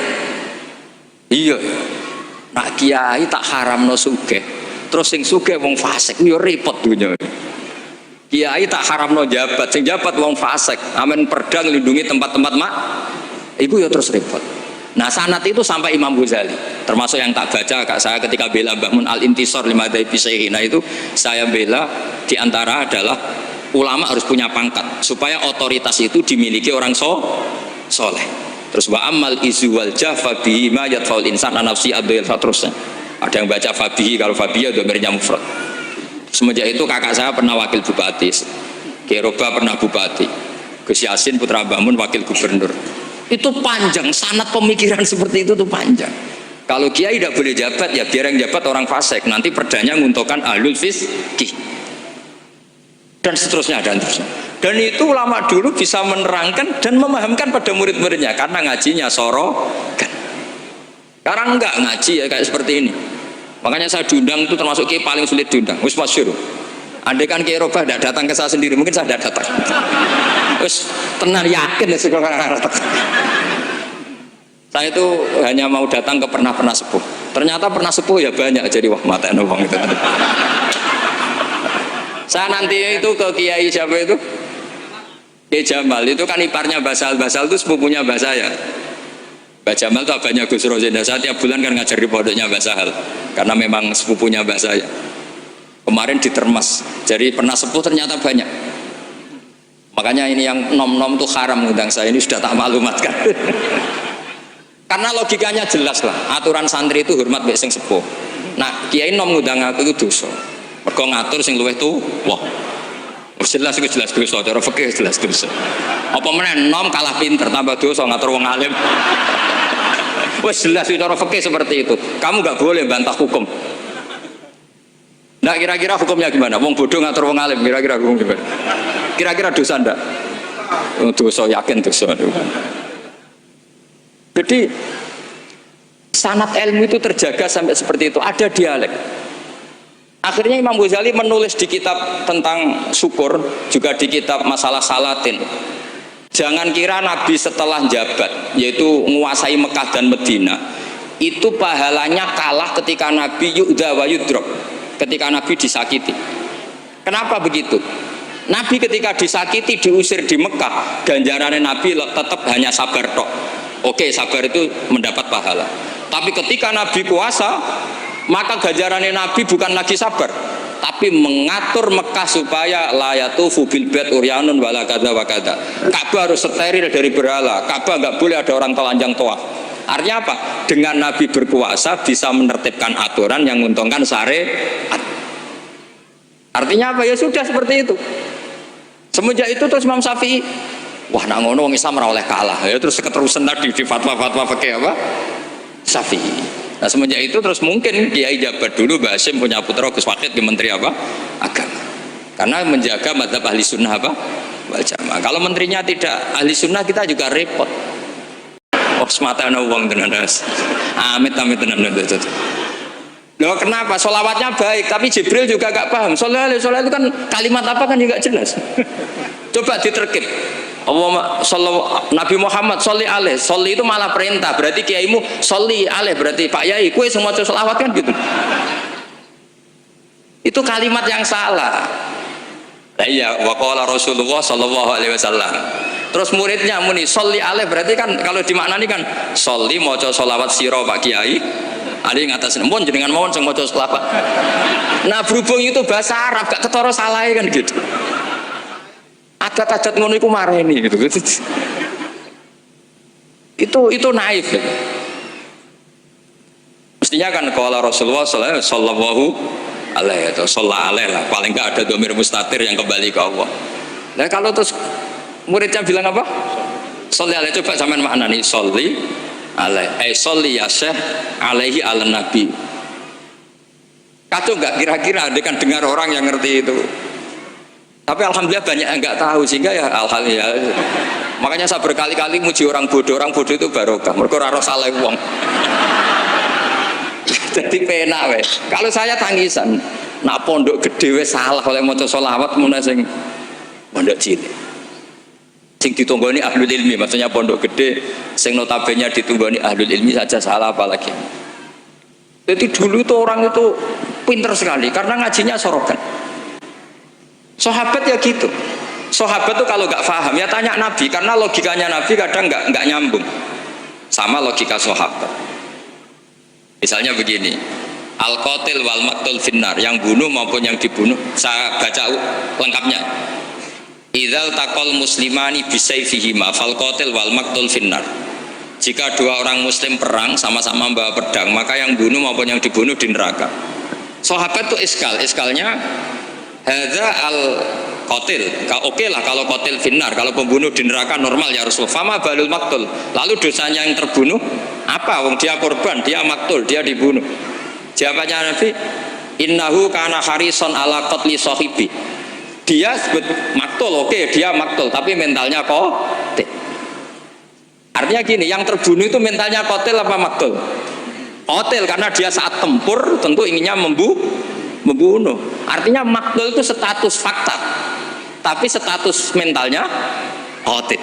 Iya. Nak kiai tak haram no sugih. Terus sing sugih wong fasik yo repot dunya. Kiai tak haram no jabat, sing jabat wong fasik. Amen perda nglindungi tempat-tempat mak. Iku yo terus repot. Nah sanad itu sampai Imam Ghazali, termasuk yang tak baca kak saya ketika bela Mbah Mun al-intisar lima dzaibi syaikhina itu saya bela diantara adalah ulama harus punya pangkat supaya otoritas itu dimiliki orang soleh. Terus wa amal izu wal jafa bihi ma yadfaul insan nafsi adil fatrusnya. Ada yang baca fabihi, kalau fabihi dhamirnya mufrad. Semenjak itu kakak saya pernah wakil bupati, Keroba pernah bupati, Gus Yasin putra Mbah Mun wakil gubernur. Itu panjang, sanad pemikiran seperti itu tuh panjang. Kalau kiai tidak boleh jabat ya biar yang jabat orang fasik, nanti perdanya nguntukkan ahlul fiqih dan seterusnya. Dan itu ulama dulu bisa menerangkan dan memahamkan pada murid-muridnya karena ngajinya sorokan. Sekarang enggak ngaji ya kayak seperti ini. Makanya saya diundang itu termasuk kiai paling sulit diundang. Wis masyhur. Andai kan kiai Robah tidak datang ke saya sendiri, mungkin saya tidak datang. Terus tenang yakin ya sekarang datang. Saya itu hanya mau datang ke pernah sepuh. Ternyata pernah sepuh ya banyak, jadi wah mata wong itu. Saya nanti itu ke Kiai siapa itu? Kiai Jamal itu kan iparnya Basal. Basal itu sepupunya Mbah saya. Mbah Jamal itu abahnya Gus Rozenda. Saya tiap bulan kan ngajar di pondoknya Mbah Sahal karena memang sepupunya Mbah saya. Kemarin di Termas, jadi pernah sepuh ternyata banyak. Makanya ini yang nom-nom itu haram ngundang saya, ini sudah tak maklumatkan. Karena logikanya jelas lah, aturan santri itu hormat mbek sing sepuh. Nah, kiai nom ngundang aku itu dosa. Mergo ngatur sing luwih tuh, wah. Jelas itu jelas dosa, cara fikih jelas dosa. Apa meneh nom kalah pinter tambah dosa ngatur wong alim. Wes jelas itu cara fikih seperti itu. Kamu nggak boleh bantah hukum. Nah kira-kira hukumnya gimana? Wong bodoh ngatur wong alim, kira-kira hukum gimana? Kira-kira dosa ndak? Dosa, yakin dosa. Jadi sanad ilmu itu terjaga sampai seperti itu, ada dialek. Akhirnya Imam Ghazali menulis di kitab tentang syukur, juga di kitab masalah salatin. Jangan kira Nabi setelah jabat, yaitu menguasai Mekah dan Medina, itu pahalanya kalah ketika Nabi yu'dha wa yudrok, ketika Nabi disakiti. Kenapa begitu? Nabi ketika disakiti, diusir di Mekah, ganjarannya Nabi tetap hanya sabar tok. Oke, sabar itu mendapat pahala. Tapi ketika Nabi kuasa, maka ganjarannya Nabi bukan lagi sabar, tapi mengatur Mekah supaya la yatufu bil bait uryanun wala kadza wa kadza. Ka'bah harus steril dari berhala. Ka'bah enggak boleh ada orang telanjang tawaf. Artinya apa? Dengan Nabi berkuasa bisa menertibkan aturan yang menguntungkan syariat. Artinya apa? Ya sudah seperti itu. Semenjak itu terus Imam Syafi'i, wah nak ngono wong Islam ora oleh kalah. Ya terus keterusan tadi di fatwa-fatwa fikih apa? Syafi'i. Nah semenjak itu terus mungkin Kiai Jabat dulu Mbah Hasyim punya putra Gus Wakid di Menteri apa? Agama. Karena menjaga madzhab ahli sunnah apa? Wal jamaah. Kalau menterinya tidak ahli sunnah kita juga repot. Oh semata ana wong tenan. Amit-amit tenan itu. Loh kenapa? Sholawatnya baik, tapi Jibril juga gak paham. Sholawat itu kan kalimat apa kan juga jelas. Coba diterkib. Nabi Muhammad sholli alaih, sholli itu malah perintah. Berarti kiaimu sholli alaih, berarti Pak Yai kue semua sholawat kan gitu. Itu kalimat yang salah. Nah, iya, waqala Rasulullah sallallahu alaihi wasallam. Terus muridnya muni sholli alaih, berarti kan kalau dimaknani kan sholli maca sholawat sira Pak Kiai. Ada yang ngatas mohon jenengan mohon sing maca sholawat. Nah, berhubung itu bahasa Arab gak ketara salah kan gitu. Adat-adat ngono iku mareni gitu. Itu naif ya. Mestinya kan kalau Rasulullah sallallahu alaihi wasallam lah, paling enggak ada dhamir mustatir yang kembali ke Allah. Nah kalau terus muridnya bilang apa? Sholli alaihi, coba sampean maknani sholli alaihi. Sholli ya Syekh alaihi ala nabi. Kacau enggak kira-kira kan dengar orang yang ngerti itu. Tapi alhamdulillah banyak yang enggak tahu sehingga ya alhamdulillah. Makanya saya berkali-kali muji orang bodoh itu barokah. Mergo ora salah wong. Jadi penak wes. Kalau saya tangisan, nak pondok gede wes salah oleh maca sholawat mun sing pondok cilik. Sing ditunggoni ahlul ilmi, maksudnya pondok gede sing notabene ditunggoni ahlul ilmi saja salah apalagi. Jadi dulu tuh orang itu pinter sekali karena ngajinya sorokan. Sahabat ya gitu. Sahabat tuh kalau nggak paham ya tanya Nabi, karena logikanya Nabi kadang nggak nyambung sama logika sahabat. Misalnya begini, al-qatil wal maktul finnar, yang bunuh maupun yang dibunuh. Saya baca lengkapnya. Idzal taqal muslimani bisayfihima fal qatil wal maktul finnar. Jika dua orang muslim perang sama-sama membawa pedang, maka yang bunuh maupun yang dibunuh di neraka. Sahabat tuh iskalnya hadza al qatil. Oke lah kalau qatil finnar, kalau pembunuh di neraka normal ya Rasulullah. Fama balul maktul. Lalu dosanya yang terbunuh apa? Wong dia korban, dia maktul, dia dibunuh. Jawabannya Nabi, innahu kana harison ala qatli sahibi. Dia sebut maktul, oke, dia maktul, tapi mentalnya qatil. Artinya gini, yang terbunuh itu mentalnya qatil apa maktul? Qatil, karena dia saat tempur tentu inginnya membunuh. Artinya maktul itu status fakta, tapi status mentalnya qatil.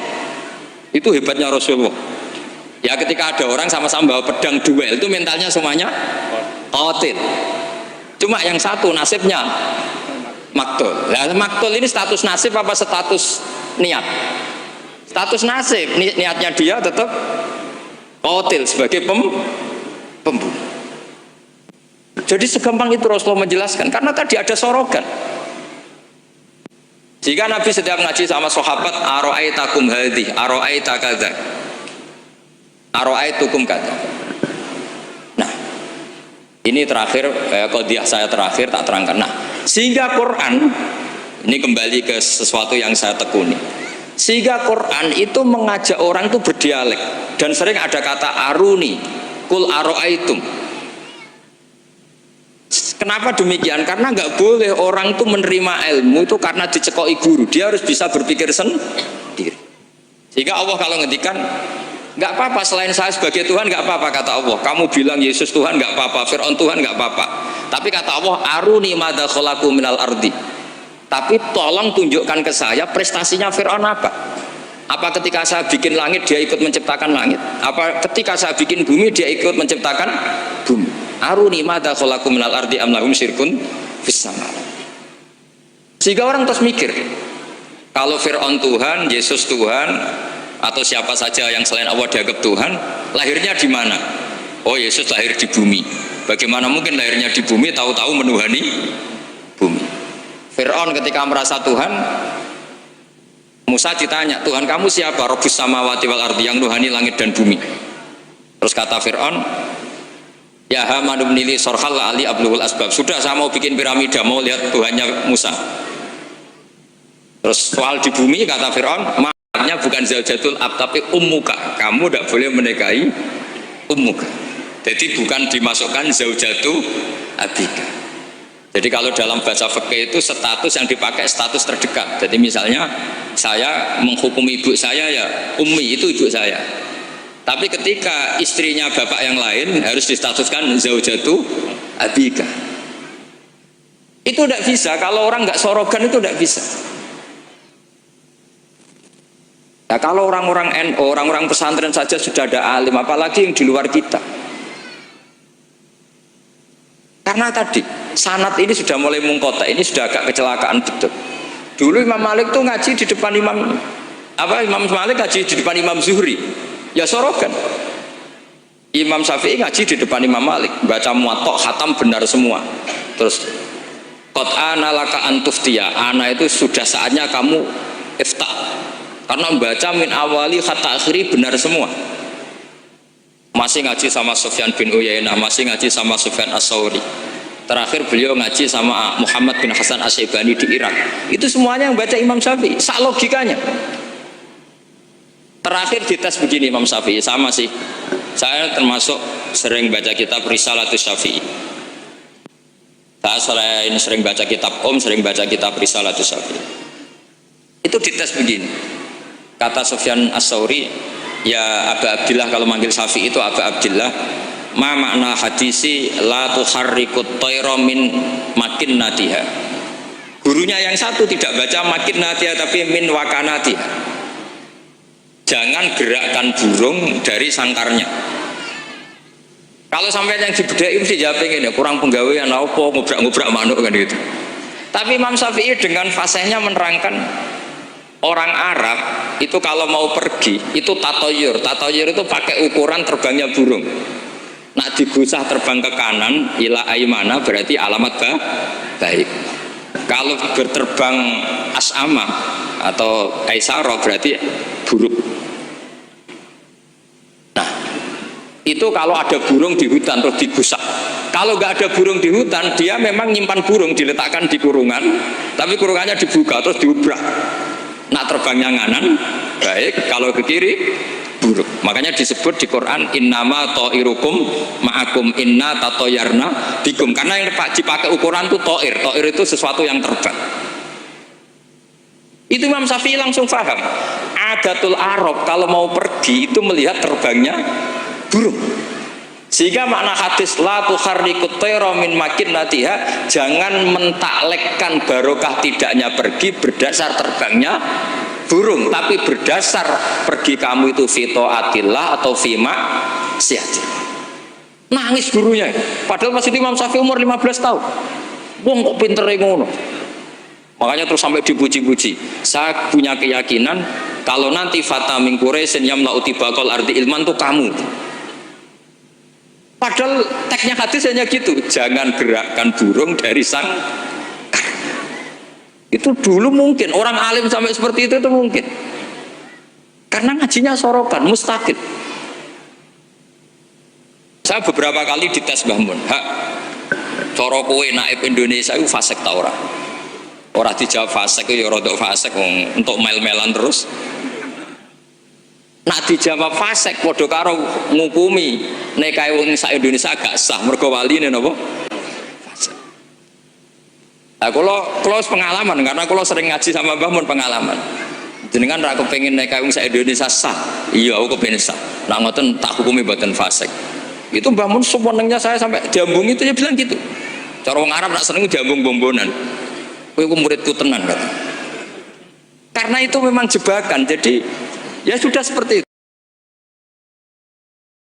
Itu hebatnya Rasulullah. Ya ketika ada orang sama-sama bawa pedang duel itu mentalnya semuanya qatil. Cuma yang satu nasibnya maktul. Nah, maktul ini status nasib apa status niat? Status nasib, niatnya dia tetap qatil sebagai pembunuh. Jadi segampang itu Rasulullah menjelaskan karena tadi ada sorogan. Jika Nabi setiap ngaji sama sahabat, aro'aitakum hadhi, aro'aita kadza, aro'aitukum kadza. Nah, ini terakhir, qadiyah saya terakhir tak terangkan. Nah, sehingga Quran, ini kembali ke sesuatu yang saya tekuni. Sehingga Quran itu mengajak orang itu berdialek dan sering ada kata aruni, kul aro'aitum. Kenapa demikian? Karena nggak boleh orang itu menerima ilmu itu karena dicekoki guru. Dia harus bisa berpikir sendiri. Sehingga Allah kalau ngendikan nggak apa-apa selain saya sebagai Tuhan nggak apa-apa kata Allah. Kamu bilang Yesus Tuhan nggak apa-apa, Fir'aun Tuhan nggak apa-apa. Tapi kata Allah aruni madza khalaqu minal ardi. Tapi tolong tunjukkan ke saya prestasinya Fir'aun apa? Apa ketika saya bikin langit dia ikut menciptakan langit? Apa ketika saya bikin bumi dia ikut menciptakan bumi? Aruni madza khalaqu minal ardi am lahum syirkun fis sama. Sehingga orang terus mikir, kalau Fir'aun Tuhan, Yesus Tuhan, atau siapa saja yang selain Allah dianggap Tuhan, lahirnya di mana? Oh, Yesus lahir di bumi. Bagaimana mungkin lahirnya di bumi tahu-tahu menuhani bumi? Fir'aun ketika merasa Tuhan, Musa ditanya, Tuhan kamu siapa? Rabbus samawati wal ardi, yang nuhani langit dan bumi. Terus kata Fir'aun, ya Haman ibnili sorhal ali ablul asbab. Sudah saya mau bikin piramida, mau lihat Tuhannya Musa. Terus soal di bumi kata Fir'aun, maknanya bukan zaujatul ab tapi ummuka. Kamu tidak boleh menikahi ummuka. Jadi bukan dimasukkan zaujatu abika. Jadi kalau dalam bahasa fikih itu status yang dipakai status terdekat. Jadi misalnya saya menghukumi ibu saya ya ummi itu ibu saya. Tapi ketika istrinya bapak yang lain harus distatuskan zaujatu abika. Itu tidak bisa, kalau orang nggak sorogan itu tidak bisa. Nah, kalau orang-orang NU, orang-orang pesantren saja sudah ada alim, apalagi yang di luar kita. Karena tadi sanad ini sudah mulai mungkota, ini sudah agak kecelakaan betul. Dulu Imam Malik tuh ngaji di depan Imam Malik ngaji di depan Imam Zuhri. Ya sorogan. Imam Syafi'i ngaji di depan Imam Malik, baca muwatta khatam benar semua. Terus qad ana laka antuftiya, ana itu sudah saatnya kamu iftah. Karena membaca min awali hatta akhiri benar semua. Masih ngaji sama Sufyan bin Uyainah, masih ngaji sama Sufyan As-Sauri. Terakhir beliau ngaji sama Muhammad bin Hasan As-Syaibani di Irak. Itu semuanya yang baca Imam Syafi'i, sak logikanya. Terakhir dites begini Imam Syafi'i, sama sih. Saya termasuk sering baca kitab Risalatus Syafi'i. Saya selain sering baca kitab sering baca kitab Risalatus Syafi'i. Itu dites begini. Kata Sufyan As-Sauri, ya Aba Abdillah, kalau manggil Syafi'i itu Aba Abdillah, ma makna hadisi la tuharrikut tayra min makinnatiha. Gurunya yang satu tidak baca makinnatiha tapi min wakanatiha. Jangan gerakkan burung dari sangkarnya. Kalau sampai yang dibedai mesti jawab ini kurang penggawean apa ngobrak-ngobrak manuk kan gitu. Tapi Imam Syafi'i dengan fasihnya menerangkan orang Arab itu kalau mau pergi itu tatoyur. Tatoyur itu pakai ukuran terbangnya burung. Nak digusah terbang ke kanan ila aimana berarti alamat baik. Kalau berterbang as'ama atau aisara berarti buruk. Nah, itu kalau ada burung di hutan terus digusah. Kalau nggak ada burung di hutan, dia memang nyimpan burung diletakkan di kurungan, tapi kurungannya dibuka terus diubrak. Nak terbangnya nganan baik, kalau ke kiri buruk. Makanya disebut di Quran innama ta'irukum ma'akum inna tatoyarna bikum, karena yang dipakai ukuran itu ta'ir. Ta'ir itu sesuatu yang terbang. Itu Imam Syafi'i langsung paham. Adatul Arab kalau mau pergi itu melihat terbangnya burung. Sehingga makna hadis la tuharrikut tayra min makinnatiha, jangan mentaklekkan barokah tidaknya pergi berdasar terbangnya burung, tapi berdasar pergi kamu itu fi taatillah atau fi maksiatillah. Nangis gurunya. Padahal masih Imam Syafi'i umur 15 tahun. Wong kok pintere ngono. Makanya terus sampai dipuji-puji. Saya punya keyakinan kalau nanti fata min Quraisyin yamla'u tibaqal ardi ilman tuh kamu. Padahal teksnya hadis hanya gitu, jangan gerakkan burung dari sang. Itu dulu mungkin orang alim sampai seperti itu mungkin. Karena ngajinya sorokan, mustaqil. Saya beberapa kali dites Mbah Mun, hak cara kowe naib Indonesia itu fasik ta ora? Ora dijawab fasik ya rodok fasik untuk mel-melan terus. Nak dijawab fasik padha karo ngukumi nek kae wong sak Indonesia gak sah mergo waline napa? Fasik. Nah, kalau pengalaman karena kalau sering ngaji sama Mbah Mun pengalaman. Jenengan ra kepengin nek kae wong sak Indonesia sah. Iya aku kepengin sah. Nak ngoten tak hukumi mboten fasik. Itu Mbah Mun sewenengnya saya sampai diambung itu dia bilang gitu. Cara wong Arab nak seneng diambung bombonan. Kowe muridku tenan kata. Karena itu memang jebakan. Jadi ya sudah seperti itu.